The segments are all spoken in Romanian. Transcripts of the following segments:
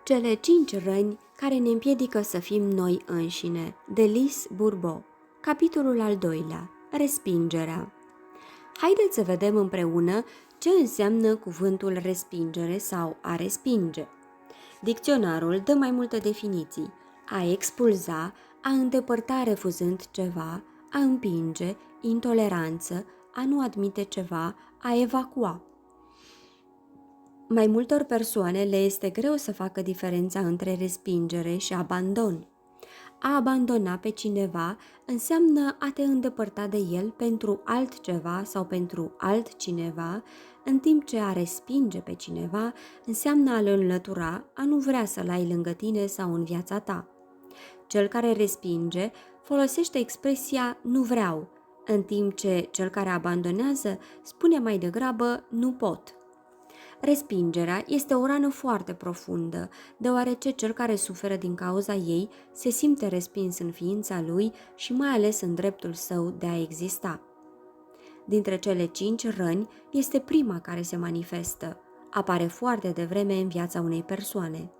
Cele 5 răni care ne împiedică să fim noi înșine, de Lise Bourbeau. Capitolul al 2-lea. Respingerea. Haideți să vedem împreună ce înseamnă cuvântul respingere sau a respinge. Dicționarul dă mai multe definiții: a expulza, a îndepărta refuzând ceva, a împinge, intoleranță, a nu admite ceva, a evacua. Mai multor persoane le este greu să facă diferența între respingere și abandon. A abandona pe cineva înseamnă a te îndepărta de el pentru altceva sau pentru altcineva, în timp ce a respinge pe cineva înseamnă a-l înlătura, a nu vrea să-l ai lângă tine sau în viața ta. Cel care respinge folosește expresia nu vreau, în timp ce cel care abandonează spune mai degrabă nu pot. Respingerea este o rană foarte profundă, deoarece cel care suferă din cauza ei se simte respins în ființa lui și mai ales în dreptul său de a exista. Dintre cele 5 răni, este prima care se manifestă. Apare foarte devreme în viața unei persoane.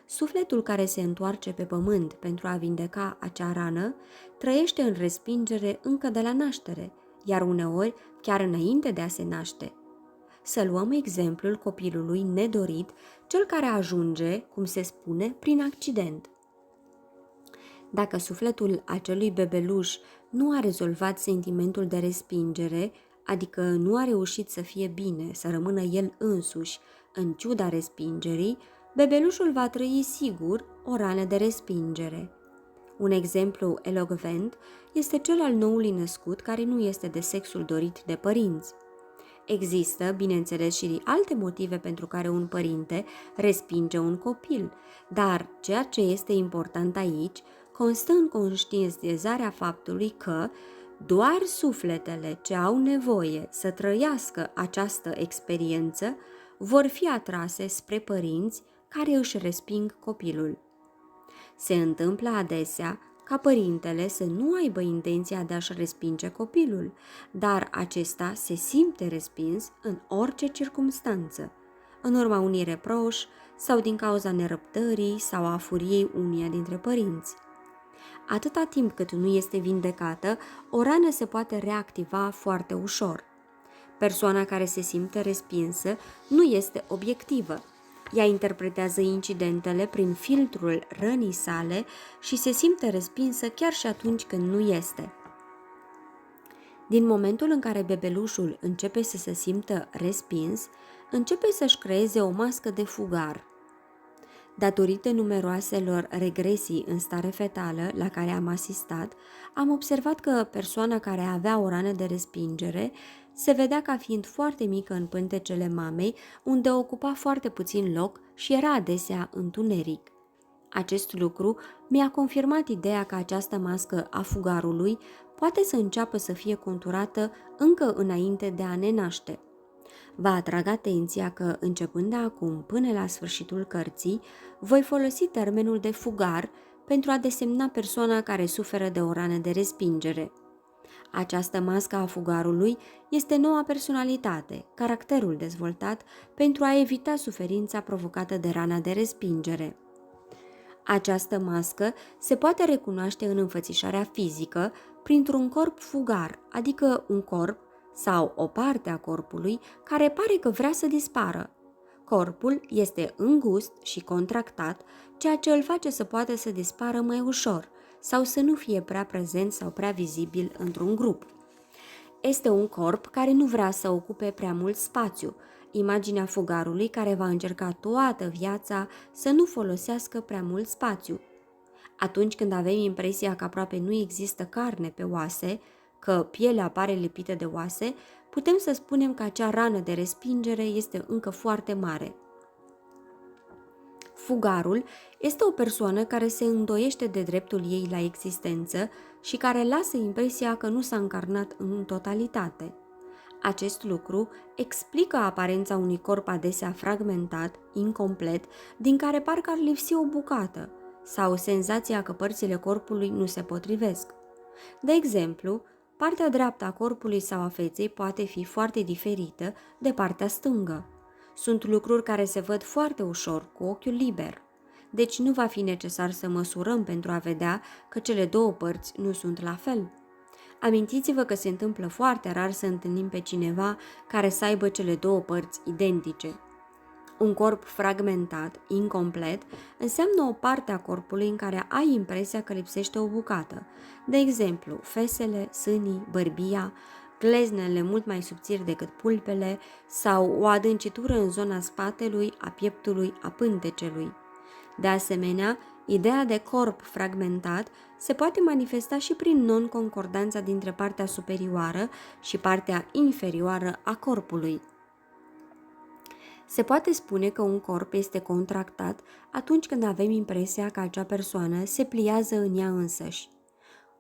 Sufletul care se întoarce pe pământ pentru a vindeca acea rană trăiește în respingere încă de la naștere, iar uneori chiar înainte de a se naște. Să luăm exemplul copilului nedorit, cel care ajunge, cum se spune, prin accident. Dacă sufletul acelui bebeluș nu a rezolvat sentimentul de respingere, adică nu a reușit să fie bine, să rămână el însuși, în ciuda respingerii, bebelușul va trăi sigur o rană de respingere. Un exemplu elocvent este cel al noului născut care nu este de sexul dorit de părinți. Există, bineînțeles, și alte motive pentru care un părinte respinge un copil, dar ceea ce este important aici constă în conștientizarea faptului că doar sufletele ce au nevoie să trăiască această experiență vor fi atrase spre părinți care își resping copilul. Se întâmplă adesea ca părintele să nu aibă intenția de a-și respinge copilul, dar acesta se simte respins în orice circumstanță, în urma unui reproș sau din cauza nerăbdării sau a furiei unuia dintre părinți. Atâta timp cât nu este vindecată, o rană se poate reactiva foarte ușor. Persoana care se simte respinsă nu este obiectivă. Ea interpretează incidentele prin filtrul rănii sale și se simte respinsă chiar și atunci când nu este. Din momentul în care bebelușul începe să se simtă respins, începe să-și creeze o mască de fugar. Datorită numeroaselor regresii în stare fetală la care am asistat, am observat că persoana care avea o rană de respingere se vedea ca fiind foarte mică în pântecele mamei, unde ocupa foarte puțin loc și era adesea întuneric. Acest lucru mi-a confirmat ideea că această mască a fugarului poate să înceapă să fie conturată încă înainte de a ne naște. Vă atrag atenția că, începând de acum până la sfârșitul cărții, voi folosi termenul de fugar pentru a desemna persoana care suferă de o rană de respingere. Această mască a fugarului este noua personalitate, caracterul dezvoltat pentru a evita suferința provocată de rana de respingere. Această mască se poate recunoaște în înfățișarea fizică printr-un corp fugar, adică un corp sau o parte a corpului care pare că vrea să dispară. Corpul este îngust și contractat, ceea ce îl face să poată să dispară mai ușor sau să nu fie prea prezent sau prea vizibil într-un grup. Este un corp care nu vrea să ocupe prea mult spațiu, imaginea fugarului care va încerca toată viața să nu folosească prea mult spațiu. Atunci când avem impresia că aproape nu există carne pe oase, că pielea apare lipită de oase, putem să spunem că acea rană de respingere este încă foarte mare. Fugarul este o persoană care se îndoiește de dreptul ei la existență și care lasă impresia că nu s-a încarnat în totalitate. Acest lucru explică aparența unui corp adesea fragmentat, incomplet, din care parcă ar lipsi o bucată, sau senzația că părțile corpului nu se potrivesc. De exemplu, partea dreaptă a corpului sau a feței poate fi foarte diferită de partea stângă. Sunt lucruri care se văd foarte ușor cu ochiul liber. deci nu va fi necesar să măsurăm pentru a vedea că cele două părți nu sunt la fel. Amintiți-vă că se întâmplă foarte rar să întâlnim pe cineva care să aibă cele două părți identice. Un corp fragmentat, incomplet, înseamnă o parte a corpului în care ai impresia că lipsește o bucată. De exemplu, fesele, sânii, bărbia, gleznele mult mai subțiri decât pulpele sau o adâncitură în zona spatelui, a pieptului, a pântecelui. De asemenea, ideea de corp fragmentat se poate manifesta și prin non-concordanța dintre partea superioară și partea inferioară a corpului. Se poate spune că un corp este contractat atunci când avem impresia că acea persoană se pliază în ea însăși.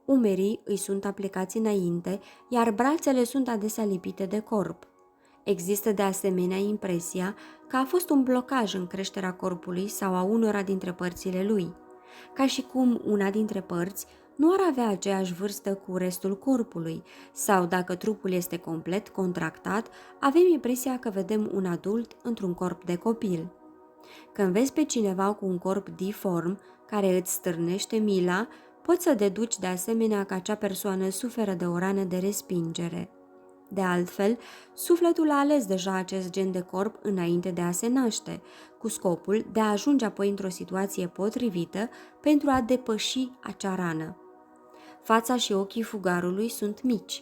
Umerii îi sunt aplicați înainte, iar brațele sunt adesea lipite de corp. Există de asemenea impresia că a fost un blocaj în creșterea corpului sau a unora dintre părțile lui, ca și cum una dintre părți nu ar avea aceeași vârstă cu restul corpului, sau dacă trupul este complet contractat, avem impresia că vedem un adult într-un corp de copil. Când vezi pe cineva cu un corp diform, care îți stârnește mila, poți să deduci de asemenea că acea persoană suferă de o rană de respingere. De altfel, sufletul a ales deja acest gen de corp înainte de a se naște, cu scopul de a ajunge apoi într-o situație potrivită pentru a depăși acea rană. Fața și ochii fugarului sunt mici.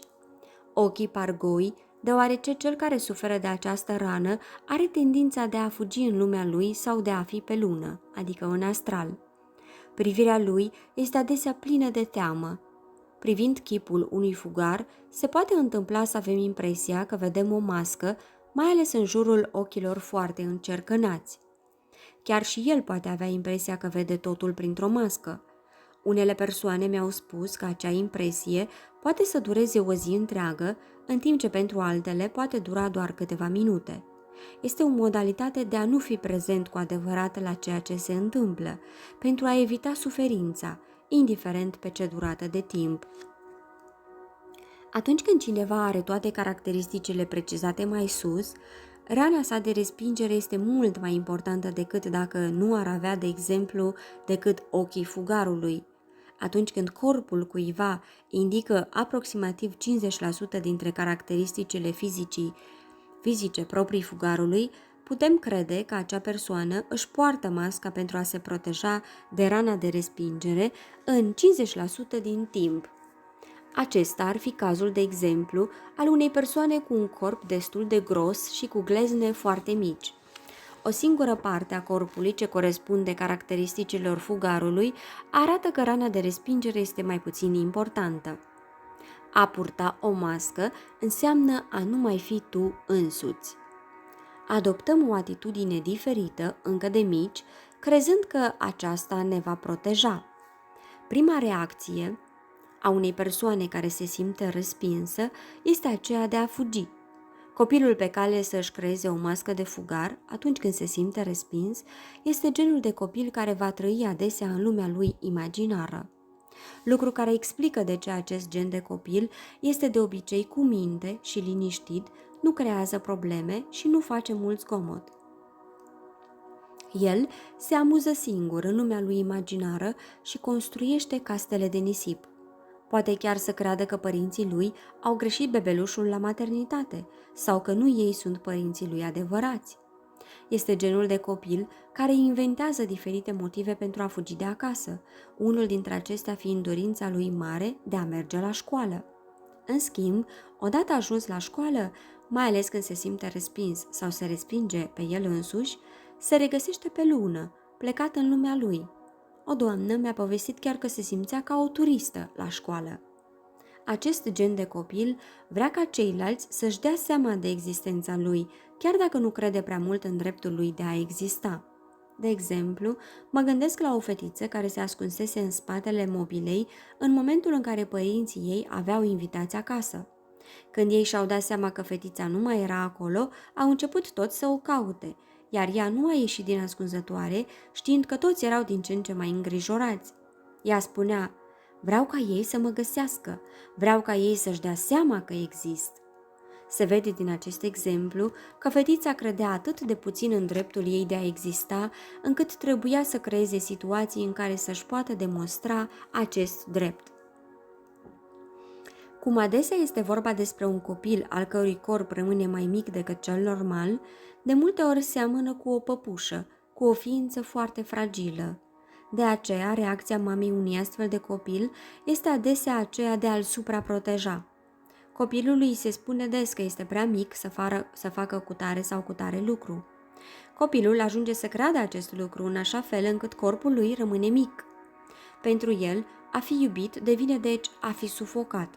Ochii par goi, deoarece cel care suferă de această rană are tendința de a fugi în lumea lui sau de a fi pe lună, adică în astral. Privirea lui este adesea plină de teamă. Privind chipul unui fugar, se poate întâmpla să avem impresia că vedem o mască, mai ales în jurul ochilor foarte încercănați. Chiar și el poate avea impresia că vede totul printr-o mască. Unele persoane mi-au spus că acea impresie poate să dureze o zi întreagă, în timp ce pentru altele poate dura doar câteva minute. Este o modalitate de a nu fi prezent cu adevărat la ceea ce se întâmplă, pentru a evita suferința, indiferent pe ce durată de timp. Atunci când cineva are toate caracteristicile precizate mai sus, rana sa de respingere este mult mai importantă decât dacă nu ar avea, de exemplu, decât ochii fugarului. Atunci când corpul cuiva indică aproximativ 50% dintre caracteristicile fizice proprii fugarului, putem crede că acea persoană își poartă masca pentru a se proteja de rana de respingere în 50% din timp. Acesta ar fi cazul, de exemplu, al unei persoane cu un corp destul de gros și cu glezne foarte mici. O singură parte a corpului ce corespunde caracteristicilor fugarului arată că rana de respingere este mai puțin importantă. A purta o mască înseamnă a nu mai fi tu însuți. Adoptăm o atitudine diferită, încă de mici, crezând că aceasta ne va proteja. Prima reacție a unei persoane care se simte respinsă este aceea de a fugi. Copilul pe cale să-și creeze o mască de fugar atunci când se simte respins este genul de copil care va trăi adesea în lumea lui imaginară. Lucru care explică de ce acest gen de copil este de obicei cu minte și liniștit, nu creează probleme și nu face mult zgomot. El se amuză singur în lumea lui imaginară și construiește castele de nisip. Poate chiar să creadă că părinții lui au greșit bebelușul la maternitate sau că nu ei sunt părinții lui adevărați. Este genul de copil care inventează diferite motive pentru a fugi de acasă, unul dintre acestea fiind dorința lui mare de a merge la școală. În schimb, odată ajuns la școală, mai ales când se simte respins sau se respinge pe el însuși, se regăsește pe lună, plecat în lumea lui. O doamnă mi-a povestit chiar că se simțea ca o turistă la școală. Acest gen de copil vrea ca ceilalți să-și dea seama de existența lui, chiar dacă nu crede prea mult în dreptul lui de a exista. De exemplu, mă gândesc la o fetiță care se ascunsese în spatele mobilei în momentul în care părinții ei aveau invitați acasă. Când ei și-au dat seama că fetița nu mai era acolo, au început toți să o caute, iar ea nu a ieșit din ascunzătoare, știind că toți erau din ce în ce mai îngrijorați. Ea spunea: vreau ca ei să mă găsească, vreau ca ei să-și dea seama că exist. Se vede din acest exemplu că fetița credea atât de puțin în dreptul ei de a exista, încât trebuia să creeze situații în care să-și poată demonstra acest drept. Cum adesea este vorba despre un copil al cărui corp rămâne mai mic decât cel normal, de multe ori seamănă cu o păpușă, cu o ființă foarte fragilă. De aceea, reacția mamei unui astfel de copil este adesea aceea de a-l supraproteja. Copilului îi se spune des că este prea mic să facă cutare sau cutare lucru. Copilul ajunge să creadă acest lucru în așa fel încât corpul lui rămâne mic. Pentru el, a fi iubit devine deci a fi sufocat.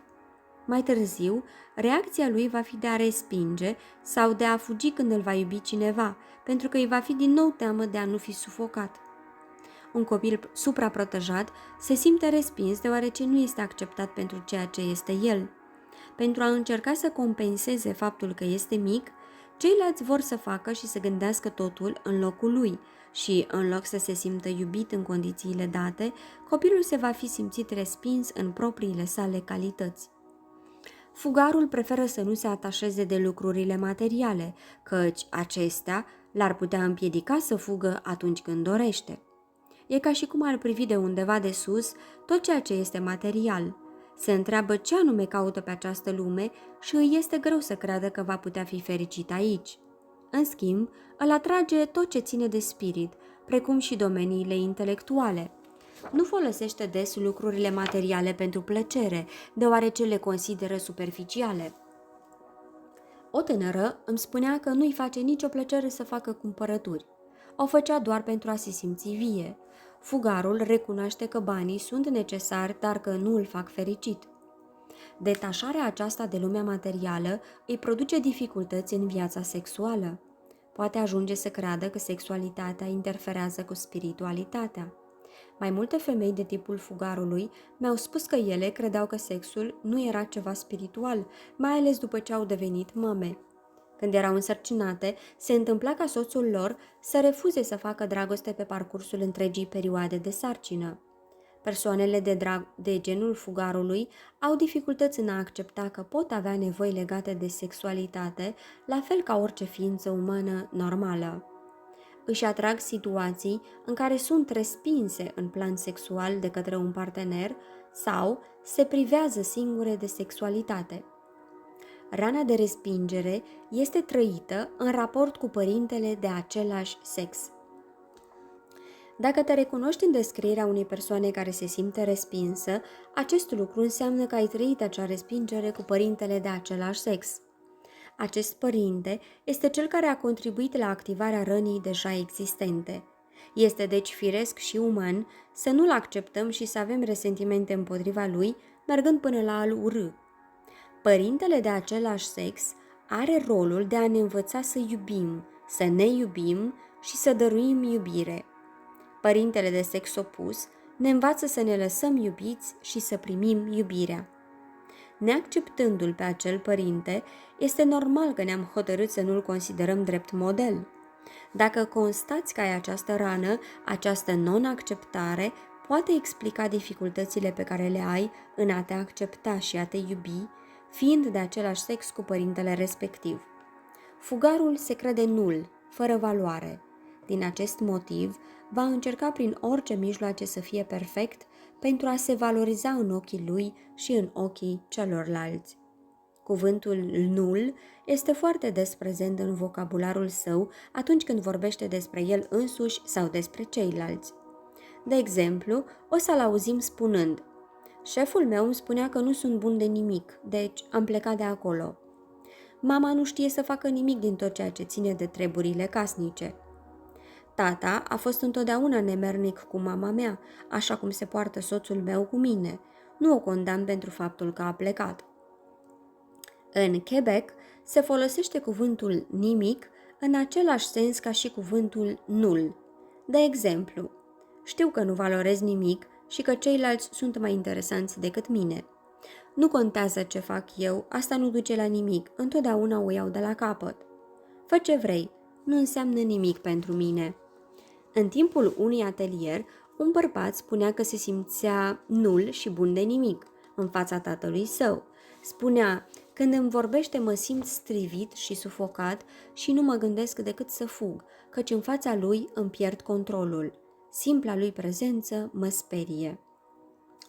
Mai târziu, reacția lui va fi de a respinge sau de a fugi când îl va iubi cineva, pentru că îi va fi din nou teamă de a nu fi sufocat. Un copil supraprotejat se simte respins deoarece nu este acceptat pentru ceea ce este el. Pentru a încerca să compenseze faptul că este mic, ceilalți vor să facă și să gândească totul în locul lui și, în loc să se simtă iubit în condițiile date, copilul se va fi simțit respins în propriile sale calități. Fugarul preferă să nu se atașeze de lucrurile materiale, căci acestea l-ar putea împiedica să fugă atunci când dorește. E ca și cum ar privi de undeva de sus tot ceea ce este material. Se întreabă ce anume caută pe această lume și îi este greu să creadă că va putea fi fericit aici. În schimb, îl atrage tot ce ține de spirit, precum și domeniile intelectuale. Nu folosește des lucrurile materiale pentru plăcere, deoarece le consideră superficiale. O tânără îmi spunea că nu-i face nicio plăcere să facă cumpărături. O făcea doar pentru a se simți vie. Fugarul recunoaște că banii sunt necesari, dar că nu îl fac fericit. Detașarea aceasta de lumea materială îi produce dificultăți în viața sexuală. Poate ajunge să creadă că sexualitatea interferează cu spiritualitatea. Mai multe femei de tipul fugarului mi-au spus că ele credeau că sexul nu era ceva spiritual, mai ales după ce au devenit mame. Când erau însărcinate, se întâmpla ca soțul lor să refuze să facă dragoste pe parcursul întregii perioade de sarcină. Persoanele de genul fugarului au dificultăți în a accepta că pot avea nevoi legate de sexualitate, la fel ca orice ființă umană normală. Își atrag situații în care sunt respinse în plan sexual de către un partener sau se privează singure de sexualitate. Rana de respingere este trăită în raport cu părintele de același sex. Dacă te recunoști în descrierea unei persoane care se simte respinsă, acest lucru înseamnă că ai trăit acea respingere cu părintele de același sex. Acest părinte este cel care a contribuit la activarea rănii deja existente. Este deci firesc și uman să nu-l acceptăm și să avem resentimente împotriva lui, mergând până la a-l urâ. Părintele de același sex are rolul de a ne învăța să iubim, să ne iubim și să dăruim iubire. Părintele de sex opus ne învață să ne lăsăm iubiți și să primim iubirea. Neacceptându-l pe acel părinte, este normal că ne-am hotărât să nu-l considerăm drept model. Dacă constați că ai această rană, această non-acceptare poate explica dificultățile pe care le ai în a te accepta și a te iubi, fiind de același sex cu părintele respectiv. Fugarul se crede nul, fără valoare. Din acest motiv, va încerca prin orice mijloace să fie perfect pentru a se valoriza în ochii lui și în ochii celorlalți. Cuvântul nul este foarte des prezent în vocabularul său atunci când vorbește despre el însuși sau despre ceilalți. De exemplu, o să-l auzim spunând: șeful meu îmi spunea că nu sunt bun de nimic, deci am plecat de acolo. Mama nu știe să facă nimic din tot ceea ce ține de treburile casnice. Tata a fost întotdeauna nemernic cu mama mea, așa cum se poartă soțul meu cu mine. Nu o condamn pentru faptul că a plecat. În Quebec se folosește cuvântul nimic în același sens ca și cuvântul nul. De exemplu, știu că nu valorez nimic și că ceilalți sunt mai interesanți decât mine. Nu contează ce fac eu, asta nu duce la nimic, întotdeauna o iau de la capăt. Fă ce vrei, nu înseamnă nimic pentru mine. În timpul unui atelier, un bărbat spunea că se simțea nul și bun de nimic în fața tatălui său. Spunea: Când îmi vorbește mă simt strivit și sufocat și nu mă gândesc decât să fug, căci în fața lui îmi pierd controlul. Simpla lui prezență mă sperie.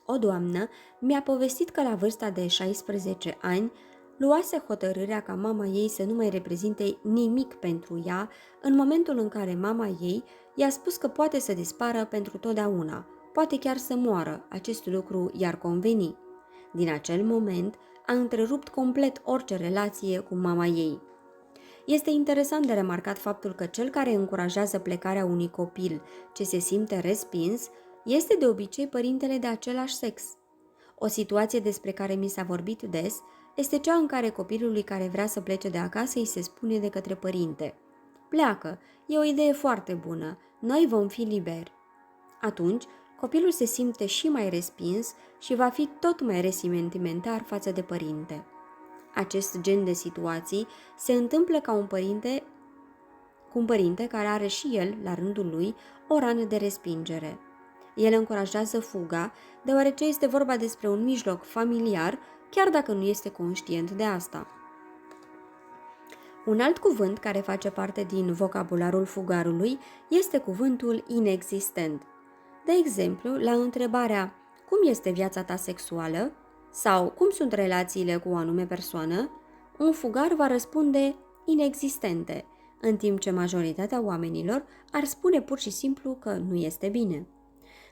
O doamnă mi-a povestit că la vârsta de 16 ani luase hotărârea ca mama ei să nu mai reprezinte nimic pentru ea în momentul în care mama ei i-a spus că poate să dispară pentru totdeauna, poate chiar să moară, acest lucru i-ar conveni. Din acel moment a întrerupt complet orice relație cu mama ei. Este interesant de remarcat faptul că cel care încurajează plecarea unui copil ce se simte respins este de obicei părintele de același sex. O situație despre care mi s-a vorbit des este cea în care copilului care vrea să plece de acasă îi se spune de către părinte: pleacă, e o idee foarte bună, noi vom fi liberi. Atunci, copilul se simte și mai respins și va fi tot mai resentimentar față de părinte. Acest gen de situații se întâmplă cu un părinte care are și el, la rândul lui, o rană de respingere. El încurajează fuga, deoarece este vorba despre un mijloc familiar, chiar dacă nu este conștient de asta. Un alt cuvânt care face parte din vocabularul fugarului este cuvântul inexistent. De exemplu, la întrebarea cum este viața ta sexuală sau cum sunt relațiile cu o anume persoană, un fugar va răspunde inexistente, în timp ce majoritatea oamenilor ar spune pur și simplu că nu este bine.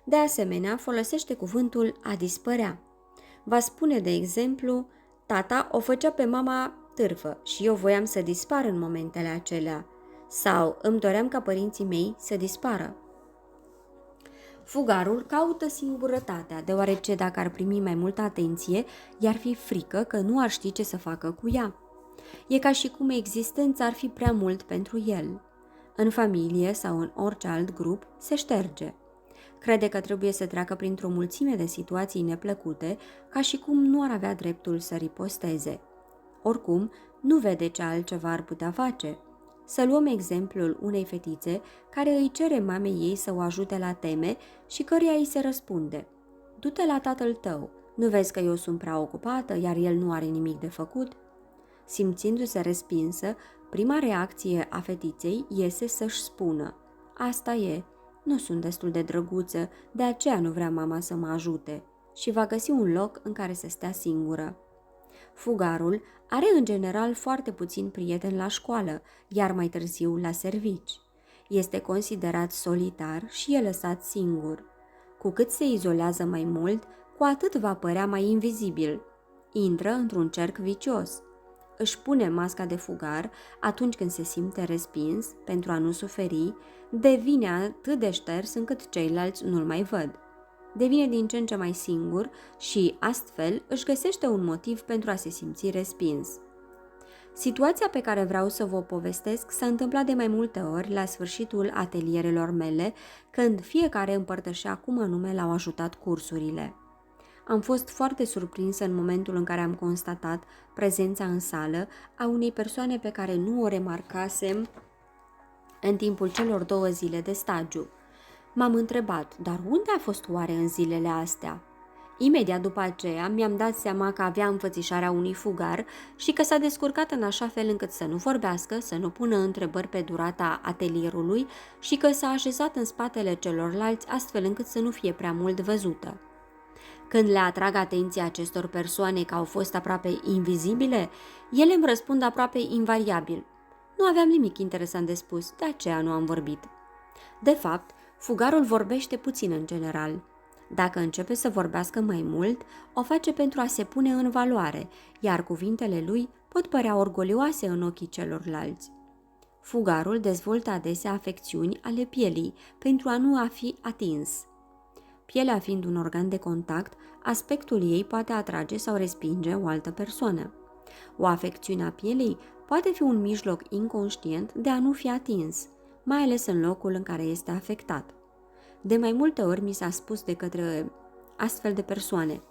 De asemenea, folosește cuvântul a dispărea. Va spune, de exemplu, tata o făcea pe mama târfă și eu voiam să dispar în momentele acelea, sau îmi doream ca părinții mei să dispară. Fugarul caută singurătatea, deoarece dacă ar primi mai multă atenție, i-ar fi frică că nu ar ști ce să facă cu ea. E ca și cum existența ar fi prea mult pentru el. În familie sau în orice alt grup se șterge. Crede că trebuie să treacă printr-o mulțime de situații neplăcute, ca și cum nu ar avea dreptul să riposteze. Oricum, nu vede ce altceva ar putea face. Să luăm exemplul unei fetițe care îi cere mamei ei să o ajute la teme și căreia îi se răspunde: du-te la tatăl tău, nu vezi că eu sunt prea ocupată, iar el nu are nimic de făcut? Simțindu-se respinsă, prima reacție a fetiței iese să-și spună: asta e, nu sunt destul de drăguță, de aceea nu vrea mama să mă ajute, și va găsi un loc în care să stea singură. Fugarul are în general foarte puțini prieteni la școală, iar mai târziu la servici. Este considerat solitar și e lăsat singur. Cu cât se izolează mai mult, cu atât va părea mai invizibil. Intră într-un cerc vicios. Își pune masca de fugar atunci când se simte respins pentru a nu suferi, devine atât de șters încât ceilalți nu-l mai văd. Devine din ce în ce mai singur și, astfel, își găsește un motiv pentru a se simți respins. Situația pe care vreau să vă povestesc s-a întâmplat de mai multe ori la sfârșitul atelierelor mele, când fiecare împărtășea cum anume l-au ajutat cursurile. Am fost foarte surprinsă în momentul în care am constatat prezența în sală a unei persoane pe care nu o remarcasem în timpul celor 2 zile de stagiu. M-am întrebat, dar unde a fost oare în zilele astea? Imediat după aceea mi-am dat seama că avea înfățișarea unui fugar și că s-a descurcat în așa fel încât să nu vorbească, să nu pună întrebări pe durata atelierului și că s-a așezat în spatele celorlalți astfel încât să nu fie prea mult văzută. Când le atrag atenția acestor persoane că au fost aproape invizibile, ele îmi răspund aproape invariabil: nu aveam nimic interesant de spus, de aceea nu am vorbit. De fapt, fugarul vorbește puțin în general. Dacă începe să vorbească mai mult, o face pentru a se pune în valoare, iar cuvintele lui pot părea orgolioase în ochii celorlalți. Fugarul dezvoltă adesea afecțiuni ale pielii pentru a nu a fi atins. Pielea fiind un organ de contact, aspectul ei poate atrage sau respinge o altă persoană. O afecțiune a pielei poate fi un mijloc inconștient de a nu fi atins, mai ales în locul în care este afectat. De mai multe ori mi s-a spus de către astfel de persoane: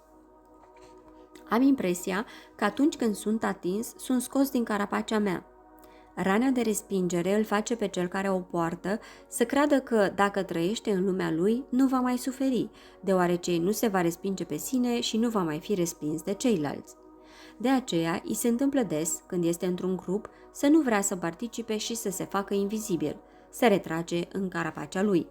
am impresia că atunci când sunt atins, sunt scos din carapacea mea. Rana de respingere îl face pe cel care o poartă să creadă că, dacă trăiește în lumea lui, nu va mai suferi, deoarece nu se va respinge pe sine și nu va mai fi respins de ceilalți. De aceea, îi se întâmplă des, când este într-un grup, să nu vrea să participe și să se facă invizibil, se retrage în carapacea lui.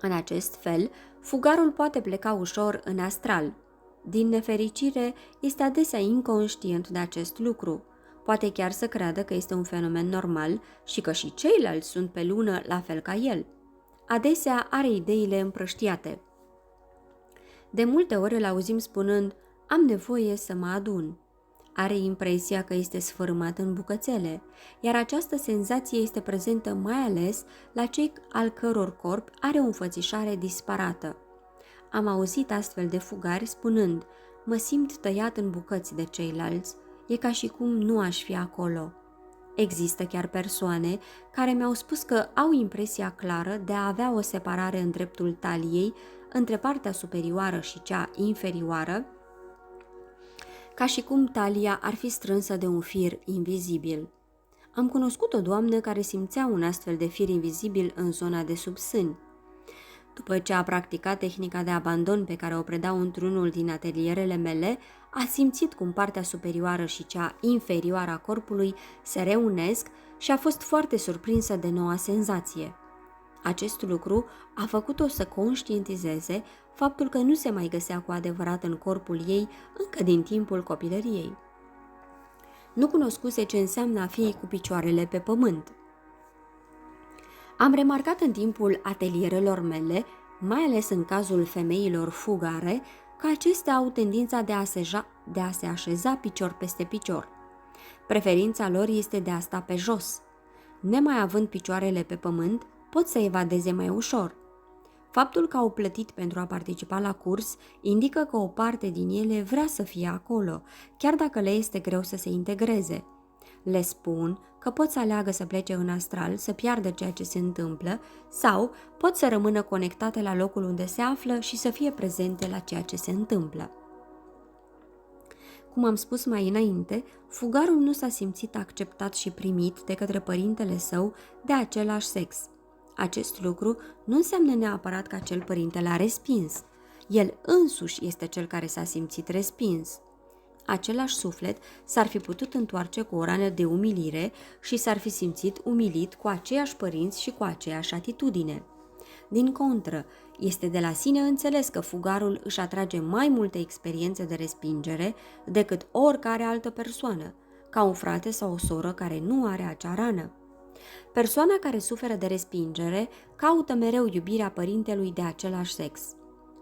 În acest fel, fugarul poate pleca ușor în astral. Din nefericire, este adesea inconștient de acest lucru. Poate chiar să creadă că este un fenomen normal și că și ceilalți sunt pe lună la fel ca el. Adesea are ideile împrăștiate. De multe ori îl auzim spunând, am nevoie să mă adun. Are impresia că este sfărâmat în bucățele, iar această senzație este prezentă mai ales la cei al căror corp are o înfățișare disparată. Am auzit astfel de fugari spunând, mă simt tăiat în bucăți de ceilalți, e ca și cum nu aș fi acolo. Există chiar persoane care mi-au spus că au impresia clară de a avea o separare în dreptul taliei între partea superioară și cea inferioară, ca și cum talia ar fi strânsă de un fir invizibil. Am cunoscut o doamnă care simțea un astfel de fir invizibil în zona de sub sâni. După ce a practicat tehnica de abandon pe care o predau într-unul din atelierele mele, a simțit cum partea superioară și cea inferioară a corpului se reunesc și a fost foarte surprinsă de noua senzație. Acest lucru a făcut-o să conștientizeze faptul că nu se mai găsea cu adevărat în corpul ei încă din timpul copilăriei. Nu cunoscuse ce înseamnă a fi cu picioarele pe pământ. Am remarcat în timpul atelierelor mele, mai ales în cazul femeilor fugare, că acestea au tendința de a se așeza picior peste picior. Preferința lor este de a sta pe jos. Nemai având picioarele pe pământ, pot să evadeze mai ușor. Faptul că au plătit pentru a participa la curs indică că o parte din ele vrea să fie acolo, chiar dacă le este greu să se integreze. Le spun că pot să aleagă să plece în astral, să piardă ceea ce se întâmplă, sau pot să rămână conectate la locul unde se află și să fie prezente la ceea ce se întâmplă. Cum am spus mai înainte, fugarul nu s-a simțit acceptat și primit de către părintele său de același sex. Acest lucru nu înseamnă neapărat că acel părinte l-a respins. El însuși este cel care s-a simțit respins. Același suflet s-ar fi putut întoarce cu o rană de umilire și s-ar fi simțit umilit cu aceiași părinți și cu aceeași atitudine. Din contră, este de la sine înțeles că fugarul își atrage mai multe experiențe de respingere decât oricare altă persoană, ca un frate sau o soră care nu are acea rană. Persoana care suferă de respingere caută mereu iubirea părintelui de același sex.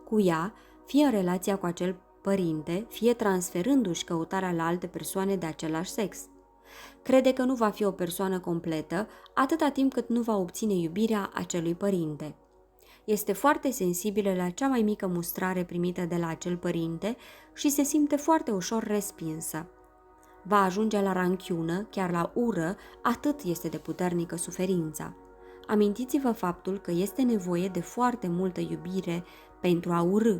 Cu ea, fie în relația cu acel părinte, fie transferându-și căutarea la alte persoane de același sex. Crede că nu va fi o persoană completă atâta timp cât nu va obține iubirea acelui părinte. Este foarte sensibilă la cea mai mică mustrare primită de la acel părinte și se simte foarte ușor respinsă. Va ajunge la ranchiună, chiar la ură, atât este de puternică suferința. Amintiți-vă faptul că este nevoie de foarte multă iubire pentru a urâ.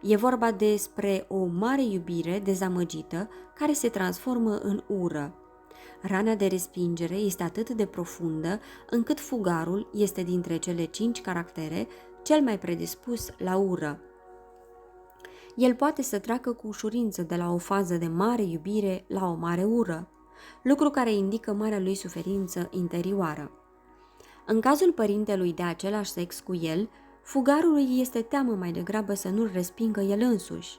E vorba despre o mare iubire dezamăgită care se transformă în ură. Rana de respingere este atât de profundă încât fugarul este dintre cele 5 caractere cel mai predispus la ură. El poate să treacă cu ușurință de la o fază de mare iubire la o mare ură, lucru care indică marea lui suferință interioară. În cazul părintelui de același sex cu el, fugarului este teamă mai degrabă să nu-l respingă el însuși.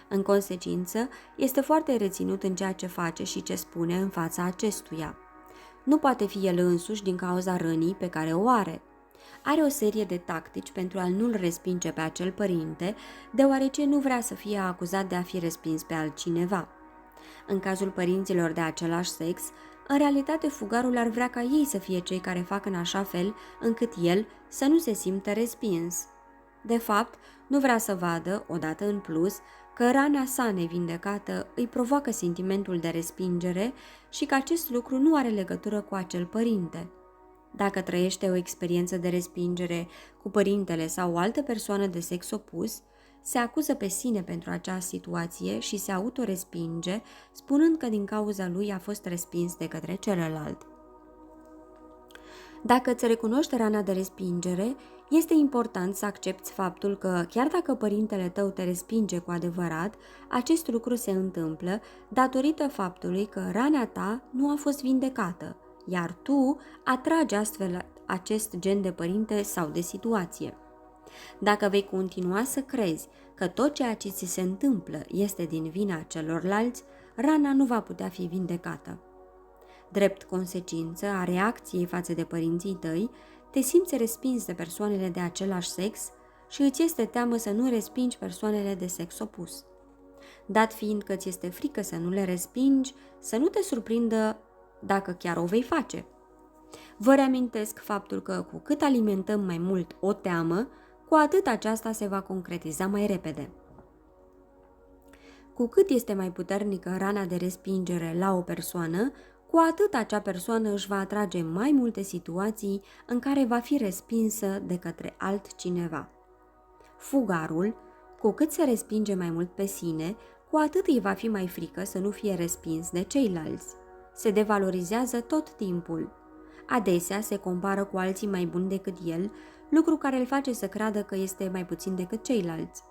În consecință, este foarte reținut în ceea ce face și ce spune în fața acestuia. Nu poate fi el însuși din cauza rănii pe care o are. Are o serie de tactici pentru a nu-l respinge pe acel părinte, deoarece nu vrea să fie acuzat de a fi respins pe altcineva. În cazul părinților de același sex, în realitate fugarul ar vrea ca ei să fie cei care fac în așa fel încât el să nu se simtă respins. De fapt, nu vrea să vadă, odată în plus, că rana sa nevindecată îi provoacă sentimentul de respingere și că acest lucru nu are legătură cu acel părinte. Dacă trăiește o experiență de respingere cu părintele sau o altă persoană de sex opus, se acuză pe sine pentru acea situație și se autorespinge, spunând că din cauza lui a fost respins de către celălalt. Dacă îți recunoști rana de respingere, Este important să accepti faptul că, chiar dacă părintele tău te respinge cu adevărat, acest lucru se întâmplă datorită faptului că rana ta nu a fost vindecată, iar tu atragi astfel acest gen de părinte sau de situație. Dacă vei continua să crezi că tot ceea ce ți se întâmplă este din vina celorlalți, rana nu va putea fi vindecată. Drept consecință a reacției față de părinții tăi, te simți respins de persoanele de același sex și îți este teamă să nu respingi persoanele de sex opus. Dat fiind că ți este frică să nu le respingi, să nu te surprindă dacă chiar o vei face. Vă reamintesc faptul că cu cât alimentăm mai mult o teamă, cu atât aceasta se va concretiza mai repede. Cu cât este mai puternică rana de respingere la o persoană, cu atât acea persoană își va atrage mai multe situații în care va fi respinsă de către altcineva. Fugarul, cu cât se respinge mai mult pe sine, cu atât îi va fi mai frică să nu fie respins de ceilalți. Se devalorizează tot timpul. Adesea se compară cu alții mai buni decât el, lucru care îl face să creadă că este mai puțin decât ceilalți.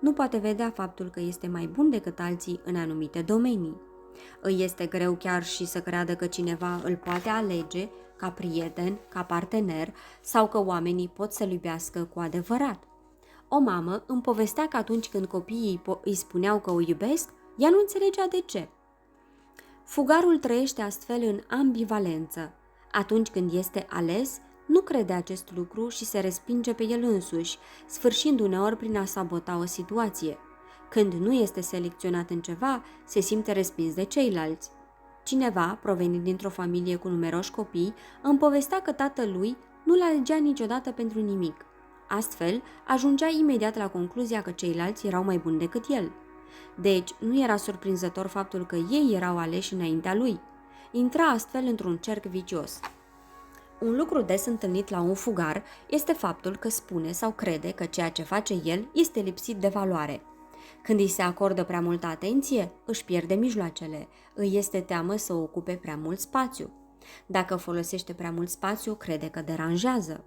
Nu poate vedea faptul că este mai bun decât alții în anumite domenii. Îi este greu chiar și să creadă că cineva îl poate alege ca prieten, ca partener sau că oamenii pot să-l iubească cu adevărat. O mamă îmi povestea că atunci când copiii îi spuneau că o iubesc, ea nu înțelegea de ce. Fugarul trăiește astfel în ambivalență. Atunci când este ales, nu crede acest lucru și se respinge pe el însuși, sfârșind uneori prin a sabota o situație. Când nu este selecționat în ceva, se simte respins de ceilalți. Cineva, provenind dintr-o familie cu numeroși copii, îmi povestea că tatălui nu-l alegea niciodată pentru nimic. Astfel, ajungea imediat la concluzia că ceilalți erau mai buni decât el. Deci, nu era surprinzător faptul că ei erau aleși înaintea lui. Intra astfel într-un cerc vicios. Un lucru des întâlnit la un fugar este faptul că spune sau crede că ceea ce face el este lipsit de valoare. Când îi se acordă prea multă atenție, își pierde mijloacele, îi este teamă să ocupe prea mult spațiu. Dacă folosește prea mult spațiu, crede că deranjează.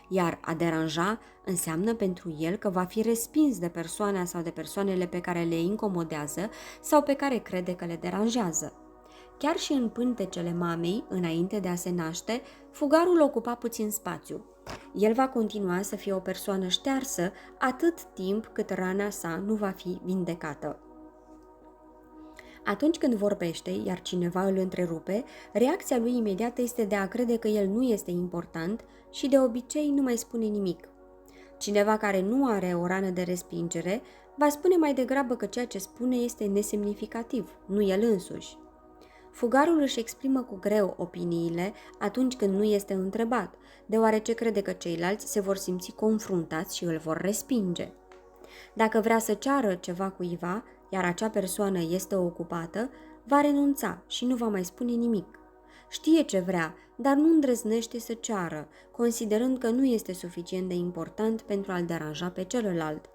Iar a deranja înseamnă pentru el că va fi respins de persoana sau de persoanele pe care le incomodează sau pe care crede că le deranjează. Chiar și în pântecele mamei, înainte de a se naște, fugarul ocupa puțin spațiu. El va continua să fie o persoană ștearsă atât timp cât rana sa nu va fi vindecată. Atunci când vorbește, iar cineva îl întrerupe, reacția lui imediată este de a crede că el nu este important și de obicei nu mai spune nimic. Cineva care nu are o rană de respingere va spune mai degrabă că ceea ce spune este nesemnificativ, nu el însuși. Fugarul își exprimă cu greu opiniile atunci când nu este întrebat, deoarece crede că ceilalți se vor simți confruntați și îl vor respinge. Dacă vrea să ceară ceva cuiva, iar acea persoană este ocupată, va renunța și nu va mai spune nimic. Știe ce vrea, dar nu îndrăznește să ceară, considerând că nu este suficient de important pentru a-l deranja pe celălalt.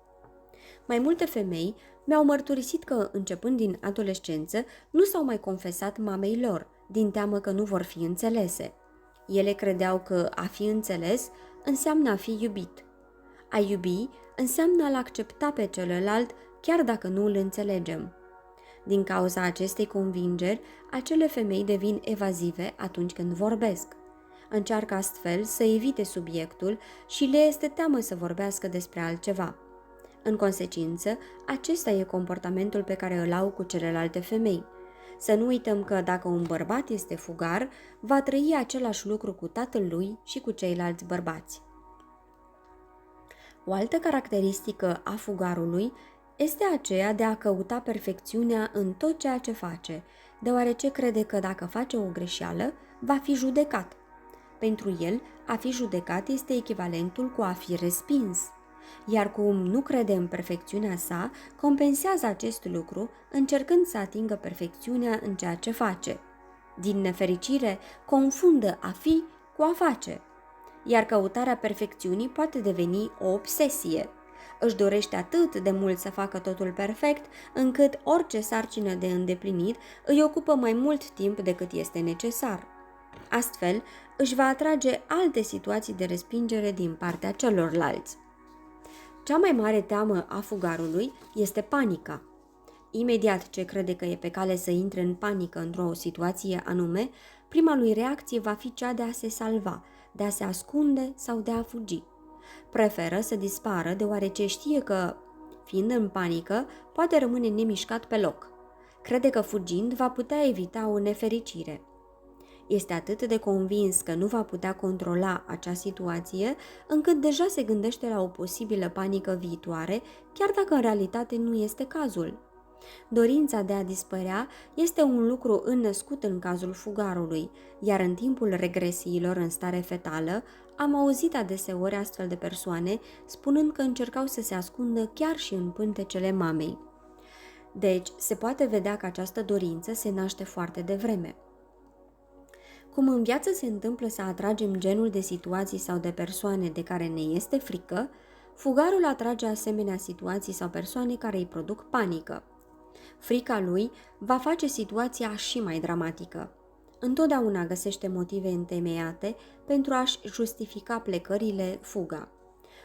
Mai multe femei mi-au mărturisit că, începând din adolescență, nu s-au mai confesat mamei lor, din teamă că nu vor fi înțelese. Ele credeau că a fi înțeles înseamnă a fi iubit. A iubi înseamnă a-l accepta pe celălalt chiar dacă nu îl înțelegem. Din cauza acestei convingeri, acele femei devin evazive atunci când vorbesc. Încearcă astfel să evite subiectul și le este teamă să vorbească despre altceva. În consecință, acesta e comportamentul pe care îl au cu celelalte femei. Să nu uităm că dacă un bărbat este fugar, va trăi același lucru cu tatăl lui și cu ceilalți bărbați. O altă caracteristică a fugarului este aceea de a căuta perfecțiunea în tot ceea ce face, deoarece crede că dacă face o greșeală, va fi judecat. Pentru el, a fi judecat este echivalentul cu a fi respins. Iar cum nu crede în perfecțiunea sa, compensează acest lucru încercând să atingă perfecțiunea în ceea ce face. Din nefericire, confundă a fi cu a face. Iar căutarea perfecțiunii poate deveni o obsesie. Își dorește atât de mult să facă totul perfect, încât orice sarcină de îndeplinit îi ocupă mai mult timp decât este necesar. Astfel, își va atrage alte situații de respingere din partea celorlalți. Cea mai mare teamă a fugarului este panica. Imediat ce crede că e pe cale să intre în panică într-o situație anume, prima lui reacție va fi cea de a se salva, de a se ascunde sau de a fugi. Preferă să dispară deoarece știe că, fiind în panică, poate rămâne nemișcat pe loc. Crede că fugind va putea evita o nefericire. Este atât de convins că nu va putea controla acea situație, încât deja se gândește la o posibilă panică viitoare, chiar dacă în realitate nu este cazul. Dorința de a dispărea este un lucru înnăscut în cazul fugarului, iar în timpul regresiilor în stare fetală, am auzit adeseori astfel de persoane spunând că încercau să se ascundă chiar și în pântecele mamei. Deci, se poate vedea că această dorință se naște foarte devreme. Cum în viață se întâmplă să atragem genul de situații sau de persoane de care ne este frică, fugarul atrage asemenea situații sau persoane care îi produc panică. Frica lui va face situația și mai dramatică. Întotdeauna găsește motive întemeiate pentru a-și justifica plecările, fuga.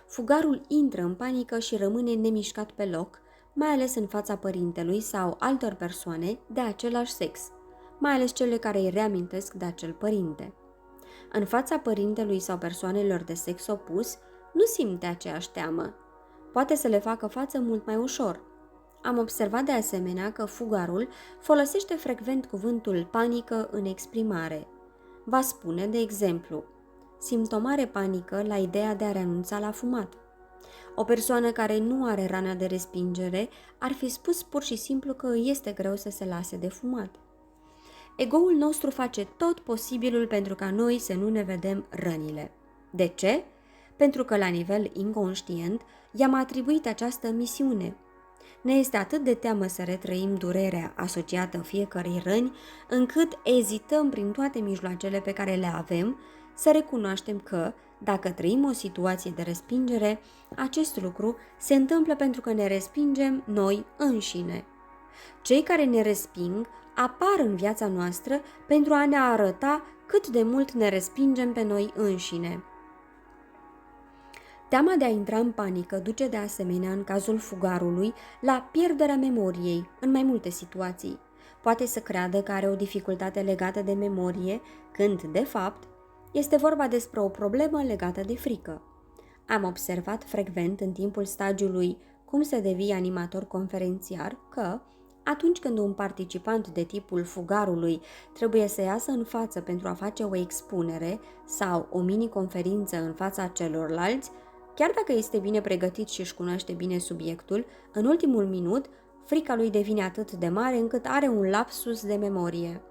Fugarul intră în panică și rămâne nemișcat pe loc, mai ales în fața părintelui sau altor persoane de același sex, mai ales cele care îi reamintesc de acel părinte. În fața părintelui sau persoanelor de sex opus, nu simte aceeași teamă. Poate să le facă față mult mai ușor. Am observat de asemenea că fugarul folosește frecvent cuvântul panică în exprimare. Va spune, de exemplu, simt o mare panică la ideea de a renunța la fumat. O persoană care nu are rana de respingere ar fi spus pur și simplu că îi este greu să se lase de fumat. Ego-ul nostru face tot posibilul pentru ca noi să nu ne vedem rănile. De ce? Pentru că la nivel inconștient i-am atribuit această misiune. Ne este atât de teamă să retrăim durerea asociată fiecărei răni, încât ezităm prin toate mijloacele pe care le avem să recunoaștem că, dacă trăim o situație de respingere, acest lucru se întâmplă pentru că ne respingem noi înșine. Cei care ne resping apar în viața noastră pentru a ne arăta cât de mult ne respingem pe noi înșine. Teama de a intra în panică duce de asemenea, în cazul fugarului, la pierderea memoriei în mai multe situații. Poate să creadă că are o dificultate legată de memorie, când, de fapt, este vorba despre o problemă legată de frică. Am observat frecvent în timpul stagiului Cum să devii animator conferențiar că, atunci când un participant de tipul fugarului trebuie să iasă în față pentru a face o expunere sau o mini-conferință în fața celorlalți, chiar dacă este bine pregătit și își cunoaște bine subiectul, în ultimul minut, frica lui devine atât de mare încât are un lapsus de memorie.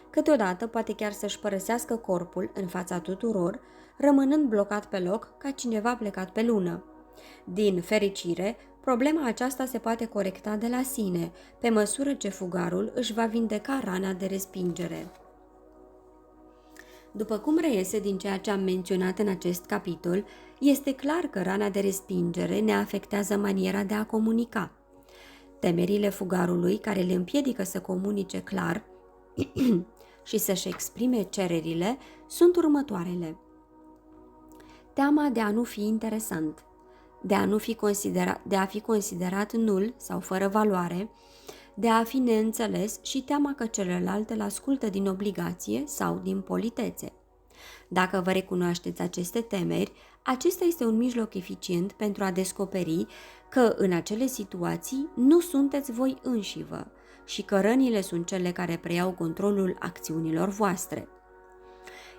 Câteodată poate chiar să-și părăsească corpul în fața tuturor, rămânând blocat pe loc ca cineva plecat pe lună. Din fericire, problema aceasta se poate corecta de la sine, pe măsură ce fugarul își va vindeca rana de respingere. După cum reiese din ceea ce am menționat în acest capitol, este clar că rana de respingere ne afectează maniera de a comunica. Temerile fugarului care le împiedică să comunice clar și să-și exprime cererile sunt următoarele. Teama de a nu fi interesant, de a fi considerat nul sau fără valoare, de a fi neînțeles și teama că celălalt îl ascultă din obligație sau din politețe. Dacă vă recunoașteți aceste temeri, acesta este un mijloc eficient pentru a descoperi că în acele situații nu sunteți voi înșivă și că rănile sunt cele care preiau controlul acțiunilor voastre.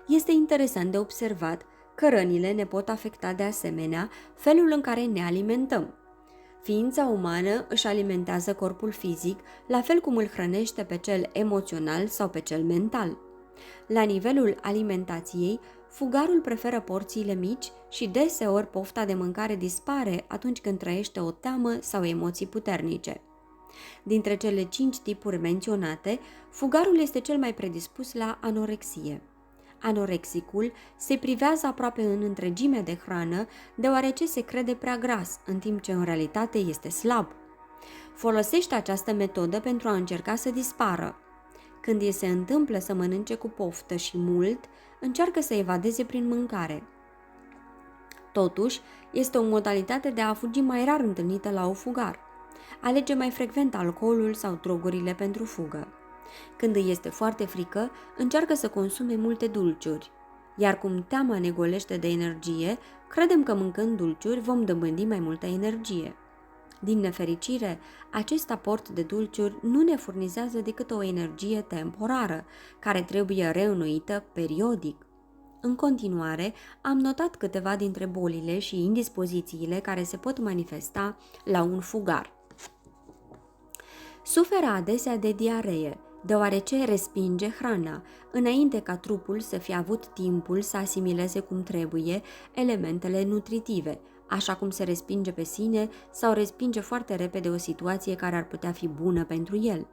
Este interesant de observat că rănile ne pot afecta de asemenea felul în care ne alimentăm. Ființa umană își alimentează corpul fizic la fel cum îl hrănește pe cel emoțional sau pe cel mental. La nivelul alimentației, fugarul preferă porțiile mici și deseori pofta de mâncare dispare atunci când trăiește o teamă sau emoții puternice. Dintre cele 5 tipuri menționate, fugarul este cel mai predispus la anorexie. Anorexicul se privează aproape în întregime de hrană, deoarece se crede prea gras, în timp ce în realitate este slab. Folosește această metodă pentru a încerca să dispară. Când îi se întâmplă să mănânce cu poftă și mult, încearcă să evadeze prin mâncare. Totuși, este o modalitate de a fugi mai rar întâlnită la un fugar. Alege mai frecvent alcoolul sau drogurile pentru fugă. Când îi este foarte frică, încearcă să consume multe dulciuri. Iar cum teama ne golește de energie, credem că mâncând dulciuri vom dobândi mai multă energie. Din nefericire, acest aport de dulciuri nu ne furnizează decât o energie temporară, care trebuie reînnoită periodic. În continuare, am notat câteva dintre bolile și indispozițiile care se pot manifesta la un fugar. Suferă adesea de diaree, deoarece respinge hrana, înainte ca trupul să fie avut timpul să asimileze cum trebuie elementele nutritive, așa cum se respinge pe sine sau respinge foarte repede o situație care ar putea fi bună pentru el.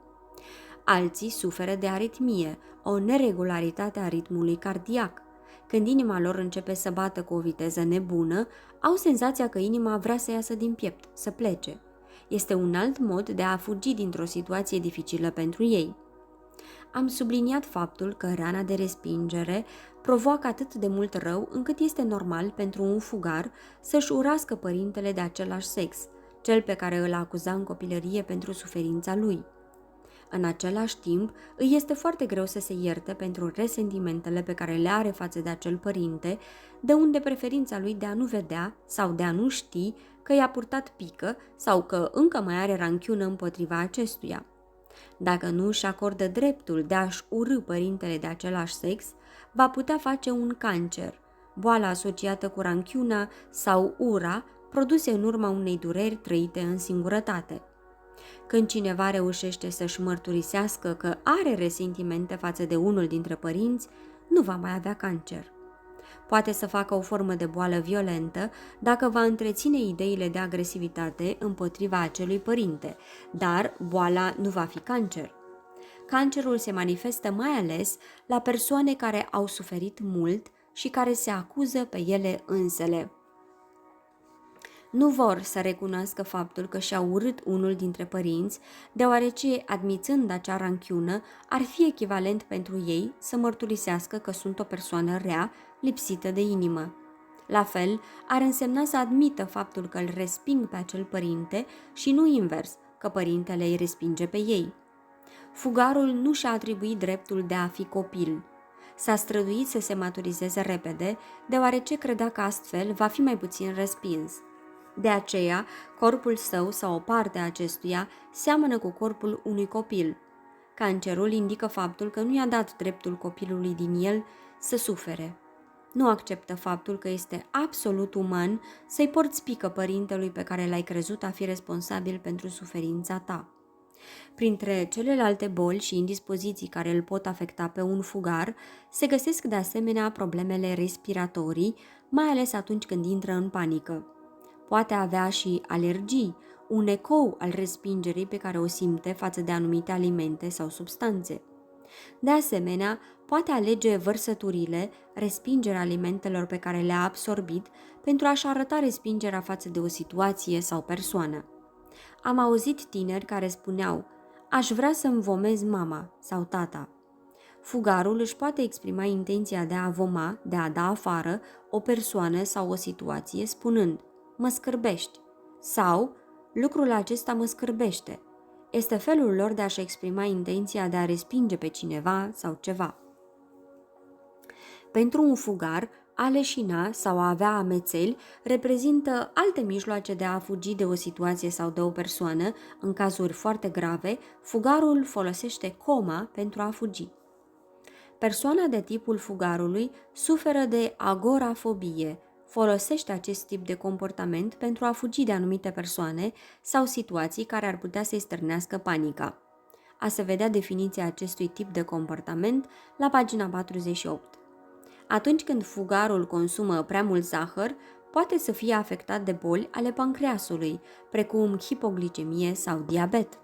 Alții suferă de aritmie, o neregularitate a ritmului cardiac. Când inima lor începe să bată cu o viteză nebună, au senzația că inima vrea să iasă din piept, să plece. Este un alt mod de a fugi dintr-o situație dificilă pentru ei. Am subliniat faptul că rana de respingere provoacă atât de mult rău încât este normal pentru un fugar să-și urască părintele de același sex, cel pe care îl acuza în copilărie pentru suferința lui. În același timp, îi este foarte greu să se ierte pentru resentimentele pe care le are față de acel părinte, de unde preferința lui de a nu vedea sau de a nu ști că i-a purtat pică sau că încă mai are ranchiună împotriva acestuia. Dacă nu își acordă dreptul de a-și urî părintele de același sex, va putea face un cancer, boala asociată cu ranchiuna sau ura, produse în urma unei dureri trăite în singurătate. Când cineva reușește să-și mărturisească că are resentimente față de unul dintre părinți, nu va mai avea cancer. Poate să facă o formă de boală violentă dacă va întreține ideile de agresivitate împotriva acelui părinte, dar boala nu va fi cancer. Cancerul se manifestă mai ales la persoane care au suferit mult și care se acuză pe ele însele. Nu vor să recunoască faptul că și-au urât unul dintre părinți, deoarece, admițând acea ranchiună, ar fi echivalent pentru ei să mărturisească că sunt o persoană rea, lipsită de inimă. La fel, ar însemna să admită faptul că îl resping pe acel părinte și nu invers, că părintele îi respinge pe ei. Fugarul nu și-a atribuit dreptul de a fi copil. S-a străduit să se maturizeze repede, deoarece credea că astfel va fi mai puțin respins. De aceea, corpul său sau o parte a acestuia seamănă cu corpul unui copil. Cancerul indică faptul că nu i-a dat dreptul copilului din el să sufere. Nu acceptă faptul că este absolut uman să-i porți pică părintelui pe care l-ai crezut a fi responsabil pentru suferința ta. Printre celelalte boli și indispoziții care îl pot afecta pe un fugar, se găsesc de asemenea problemele respiratorii, mai ales atunci când intră în panică. Poate avea și alergii, un ecou al respingerii pe care o simte față de anumite alimente sau substanțe. De asemenea, poate alege vărsăturile, respingerea alimentelor pe care le-a absorbit, pentru a-și arăta respingerea față de o situație sau persoană. Am auzit tineri care spuneau: "Aș vrea să-mi vomez mama sau tata." Fugarul își poate exprima intenția de a voma, de a da afară o persoană sau o situație, spunând: "Mă scârbești" sau "Lucrul acesta mă scârbește." Este felul lor de a-și exprima intenția de a respinge pe cineva sau ceva. Pentru un fugar, a leșina sau a avea amețeli reprezintă alte mijloace de a fugi de o situație sau de o persoană. În cazuri foarte grave, fugarul folosește coma pentru a fugi. Persoana de tipul fugarului suferă de agorafobie. Folosește acest tip de comportament pentru a fugi de anumite persoane sau situații care ar putea să-i stârnească panica. A se vedea definiția acestui tip de comportament la pagina 48. Atunci când fugarul consumă prea mult zahăr, poate să fie afectat de boli ale pancreasului, precum hipoglicemie sau diabet.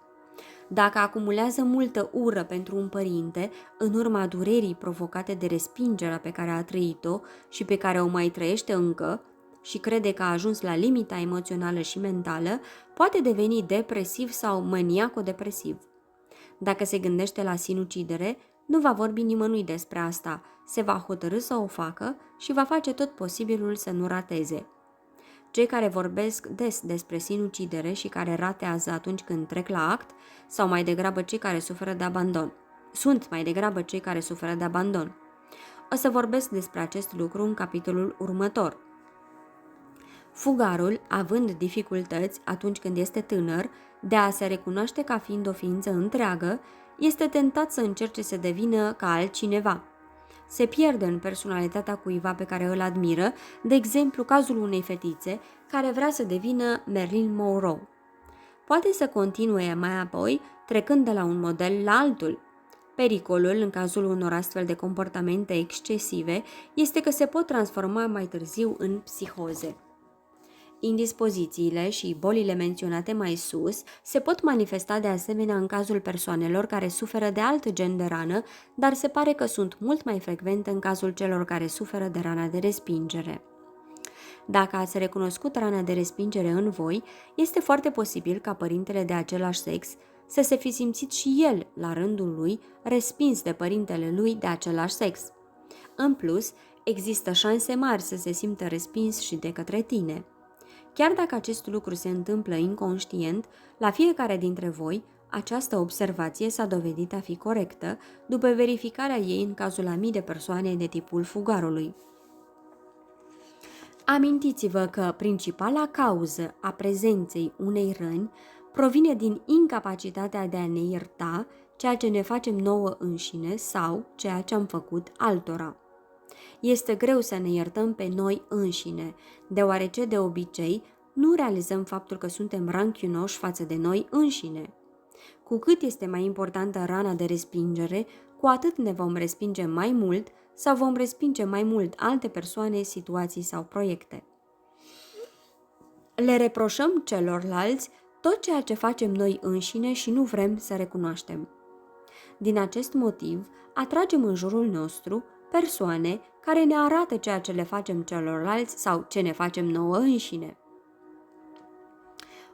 Dacă acumulează multă ură pentru un părinte, în urma durerii provocate de respingerea pe care a trăit-o și pe care o mai trăiește încă, și crede că a ajuns la limita emoțională și mentală, poate deveni depresiv sau maniaco-depresiv. Dacă se gândește la sinucidere, nu va vorbi nimănui despre asta, se va hotărî să o facă și va face tot posibilul să nu rateze. Cei care vorbesc des despre sinucidere și care ratează atunci când trec la act, sau mai degrabă cei care suferă de abandon. Sunt mai degrabă cei care suferă de abandon. O să vorbesc despre acest lucru în capitolul următor. Fugarul, având dificultăți atunci când este tânăr, de a se recunoaște ca fiind o ființă întreagă, este tentat să încerce să devină ca altcineva. Se pierde în personalitatea cuiva pe care îl admiră, de exemplu cazul unei fetițe care vrea să devină Marilyn Monroe. Poate să continue mai apoi, trecând de la un model la altul. Pericolul, în cazul unor astfel de comportamente excesive, este că se pot transforma mai târziu în psihoze. Indispozițiile și bolile menționate mai sus se pot manifesta de asemenea în cazul persoanelor care suferă de alt gen de rană, dar se pare că sunt mult mai frecvente în cazul celor care suferă de rana de respingere. Dacă ați recunoscut rana de respingere în voi, este foarte posibil ca părintele de același sex să se fi simțit și el, la rândul lui, respins de părintele lui de același sex. În plus, există șanse mari să se simtă respins și de către tine. Chiar dacă acest lucru se întâmplă inconștient, la fiecare dintre voi, această observație s-a dovedit a fi corectă după verificarea ei în cazul a mii de persoane de tipul fugarului. Amintiți-vă că principala cauză a prezenței unei răni provine din incapacitatea de a ne ierta ceea ce ne facem nouă înșine sau ceea ce am făcut altora. Este greu să ne iertăm pe noi înșine, deoarece de obicei nu realizăm faptul că suntem ranchiunoși față de noi înșine. Cu cât este mai importantă rana de respingere, cu atât ne vom respinge mai mult sau vom respinge mai mult alte persoane, situații sau proiecte. Le reproșăm celorlalți tot ceea ce facem noi înșine și nu vrem să recunoaștem. Din acest motiv, atragem în jurul nostru persoane care ne arată ceea ce le facem celorlalți sau ce ne facem nouă înșine.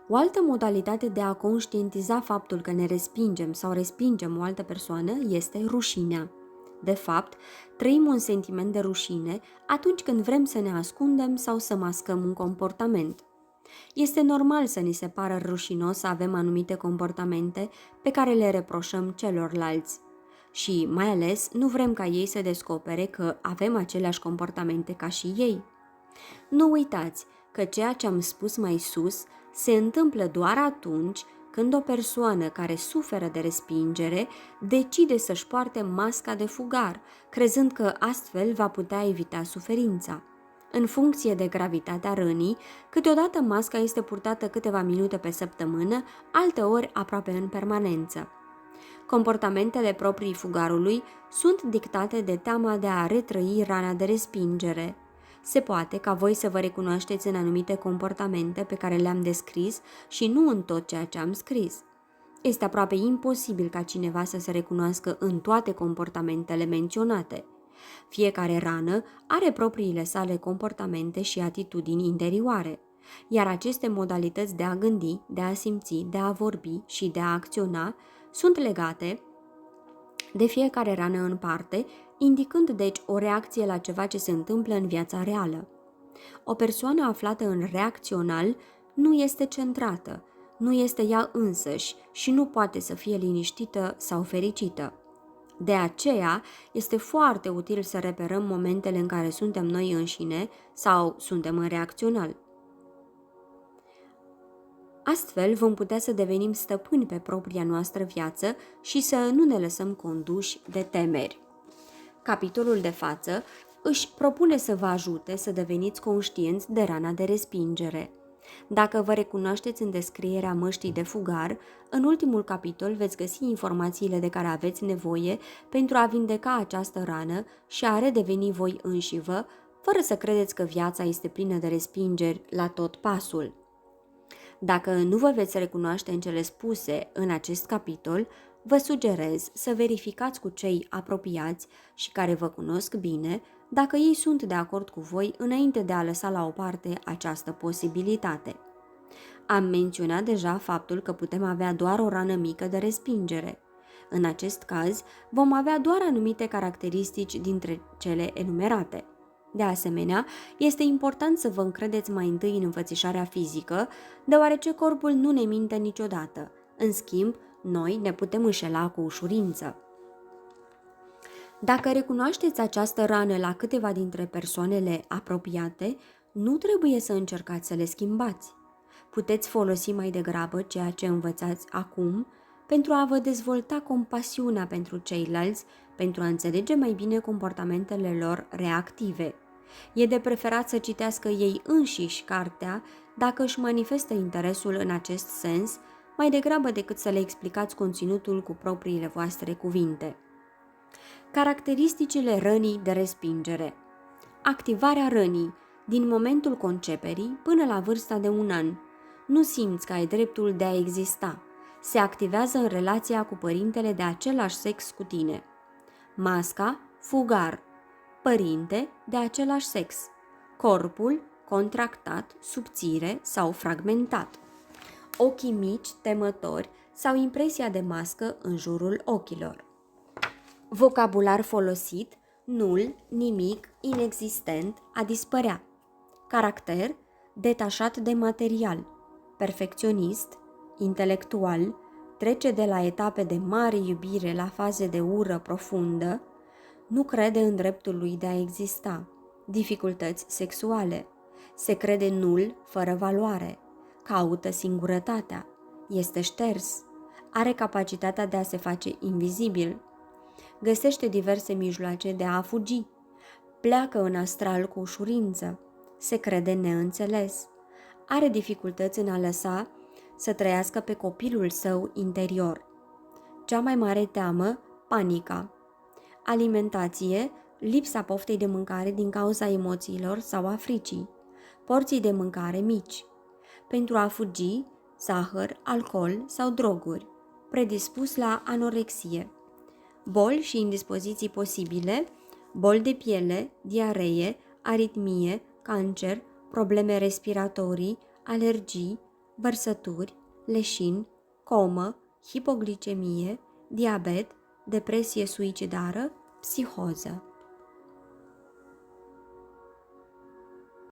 O altă modalitate de a conștientiza faptul că ne respingem sau respingem o altă persoană este rușinea. De fapt, trăim un sentiment de rușine atunci când vrem să ne ascundem sau să mascăm un comportament. Este normal să ni se pară rușinos să avem anumite comportamente pe care le reproșăm celorlalți. Și, mai ales, nu vrem ca ei să descopere că avem aceleași comportamente ca și ei. Nu uitați că ceea ce am spus mai sus se întâmplă doar atunci când o persoană care suferă de respingere decide să-și poarte masca de fugar, crezând că astfel va putea evita suferința. În funcție de gravitatea rănii, câteodată masca este purtată câteva minute pe săptămână, alteori aproape în permanență. Comportamentele proprii fugarului sunt dictate de teama de a retrăi rana de respingere. Se poate ca voi să vă recunoașteți în anumite comportamente pe care le-am descris și nu în tot ceea ce am scris. Este aproape imposibil ca cineva să se recunoască în toate comportamentele menționate. Fiecare rană are propriile sale comportamente și atitudini interioare, iar aceste modalități de a gândi, de a simți, de a vorbi și de a acționa sunt legate de fiecare rană în parte, indicând deci o reacție la ceva ce se întâmplă în viața reală. O persoană aflată în reacțional nu este centrată, nu este ea însăși și nu poate să fie liniștită sau fericită. De aceea, este foarte util să reperăm momentele în care suntem noi înșine sau suntem în reacțional. Astfel vom putea să devenim stăpâni pe propria noastră viață și să nu ne lăsăm conduși de temeri. Capitolul de față își propune să vă ajute să deveniți conștienți de rana de respingere. Dacă vă recunoașteți în descrierea măștii de fugar, în ultimul capitol veți găsi informațiile de care aveți nevoie pentru a vindeca această rană și a redeveni voi înșivă, fără să credeți că viața este plină de respingeri la tot pasul. Dacă nu vă veți recunoaște în cele spuse în acest capitol, vă sugerez să verificați cu cei apropiați și care vă cunosc bine dacă ei sunt de acord cu voi înainte de a lăsa la o parte această posibilitate. Am menționat deja faptul că putem avea doar o rană mică de respingere. În acest caz, vom avea doar anumite caracteristici dintre cele enumerate. De asemenea, este important să vă încredeți mai întâi în înfățișarea fizică, deoarece corpul nu ne minte niciodată. În schimb, noi ne putem înșela cu ușurință. Dacă recunoașteți această rană la câteva dintre persoanele apropiate, nu trebuie să încercați să le schimbați. Puteți folosi mai degrabă ceea ce învățați acum pentru a vă dezvolta compasiunea pentru ceilalți, pentru a înțelege mai bine comportamentele lor reactive. E de preferat să citească ei înșiși cartea dacă își manifestă interesul în acest sens, mai degrabă decât să le explicați conținutul cu propriile voastre cuvinte. Caracteristicile rănii de respingere. Activarea rănii din momentul conceperii până la vârsta de 1 an. Nu simți că ai dreptul de a exista. Se activează în relația cu părintele de același sex cu tine. Masca, fugar. Părinte de același sex. Corpul, contractat, subțire sau fragmentat. Ochii mici, temători sau impresia de mască în jurul ochilor. Vocabular folosit, nul, nimic, inexistent, a dispărea. Caracter, detașat de material, perfecționist, intelectual, trece de la etape de mare iubire la faze de ură profundă, nu crede în dreptul lui de a exista, dificultăți sexuale, se crede nul fără valoare, caută singurătatea, este șters, are capacitatea de a se face invizibil, găsește diverse mijloace de a fugi, pleacă în astral cu ușurință, se crede neînțeles, are dificultăți în a lăsa să trăiască pe copilul său interior. Cea mai mare teamă, panica. Alimentație, lipsa poftei de mâncare din cauza emoțiilor sau a fricii. Porții de mâncare mici. Pentru a fugi, zahăr, alcool sau droguri. Predispus la anorexie. Boli și indispoziții posibile, boli de piele, diaree, aritmie, cancer, probleme respiratorii, alergii, vărsături, leșin, comă, hipoglicemie, diabet, depresie suicidară, psihoză.